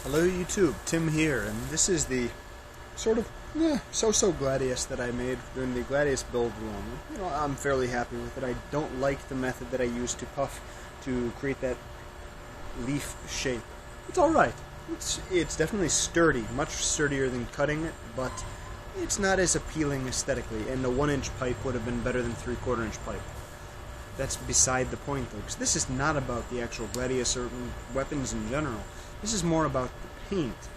Hello YouTube, Tim here, and this is the sort of so-so Gladius that I made during the Gladius build run. You know, I'm fairly happy with it. I don't like the method that I used to puff to create that leaf shape. It's alright. It's definitely sturdy, much sturdier than cutting it, but it's not as appealing aesthetically, and a 1-inch pipe would have been better than 3/4 inch pipe. That's beside the point, though, because this is not about the actual Gladius or weapons in general. This is more about the paint,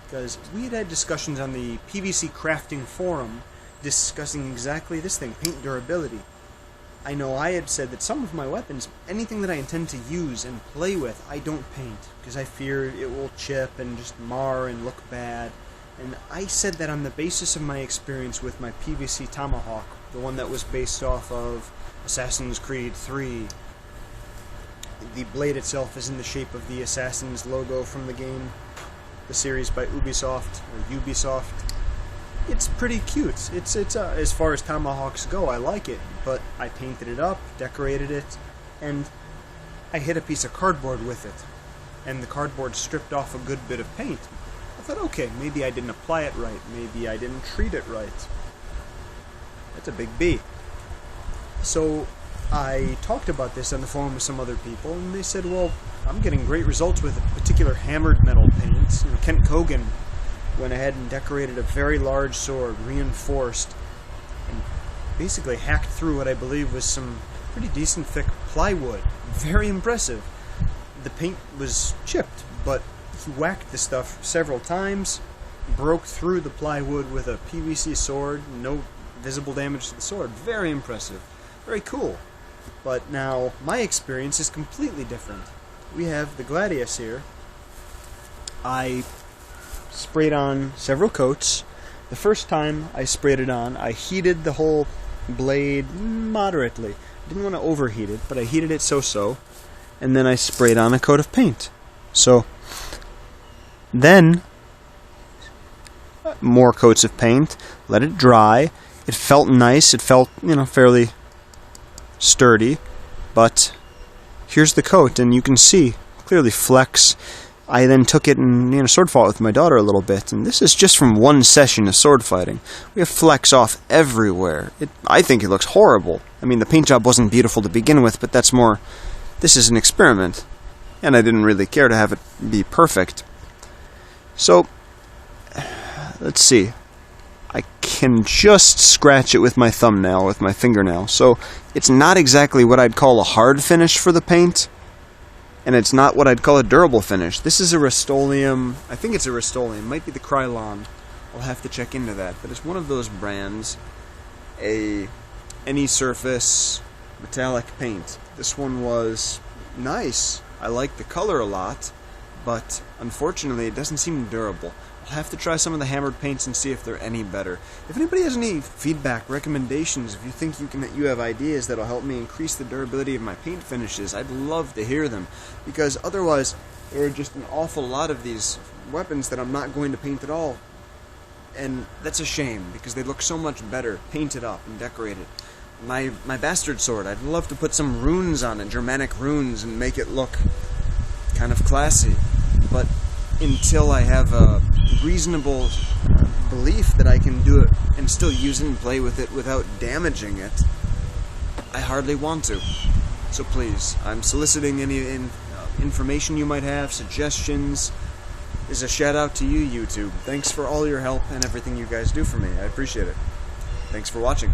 because we had discussions on the PVC crafting forum discussing exactly this thing, paint durability. I know I had said that some of my weapons, anything that I intend to use and play with, I don't paint, because I fear it will chip and just mar and look bad. And I said that on the basis of my experience with my PVC Tomahawk, the one that was based off of Assassin's Creed 3. The blade itself is in the shape of the Assassin's logo from the game, the series by Ubisoft, or Ubisoft. It's pretty cute. It's as far as Tomahawks go, I like it, but I painted it up, decorated it, and I hit a piece of cardboard with it, and the cardboard stripped off a good bit of paint. I thought, okay, maybe I didn't apply it right, maybe I didn't treat it right. That's a big B. So I talked about this on the forum with some other people, and they said, well, I'm getting great results with a particular hammered metal paint. You know, Kent Kogan went ahead and decorated a very large sword, reinforced, and basically hacked through what I believe was some pretty decent thick plywood. Very impressive. The paint was chipped, but he whacked the stuff several times, broke through the plywood with a PVC sword, no visible damage to the sword. Very impressive. Very cool. But now, my experience is completely different. We have the Gladius here. I sprayed on several coats. The first time I sprayed it on, I heated the whole blade moderately. I didn't want to overheat it, but I heated it so-so. And then I sprayed on a coat of paint. So, then, more coats of paint, let it dry. It felt nice, it felt, fairly sturdy, but here's the coat, and you can see clearly flecks. I then took it and sword fought with my daughter a little bit, and this is just from one session of sword fighting. We have flecks off everywhere. I think it looks horrible. I mean, the paint job wasn't beautiful to begin with, but that's more, this is an experiment, and I didn't really care to have it be perfect. So, let's see. I can just scratch it with my thumbnail, with my fingernail. So it's not exactly what I'd call a hard finish for the paint, and it's not what I'd call a durable finish. This is a Rust-Oleum. I think it's a Rust-Oleum. It might be the Krylon. I'll have to check into that. But it's one of those brands, any surface metallic paint. This one was nice. I like the color a lot, but unfortunately it doesn't seem durable. I'll have to try some of the hammered paints and see if they're any better. If anybody has any feedback, recommendations, if you think you have ideas that'll help me increase the durability of my paint finishes, I'd love to hear them. Because otherwise, there are just an awful lot of these weapons that I'm not going to paint at all. And that's a shame, because they look so much better painted up and decorated. My bastard sword, I'd love to put some runes on it, Germanic runes, and make it look kind of classy. But until I have a reasonable belief that I can do it and still use it and play with it without damaging it, I hardly want to. So please, I'm soliciting any information you might have, suggestions. This is a shout out to you, YouTube. Thanks for all your help and everything you guys do for me. I appreciate it. Thanks for watching.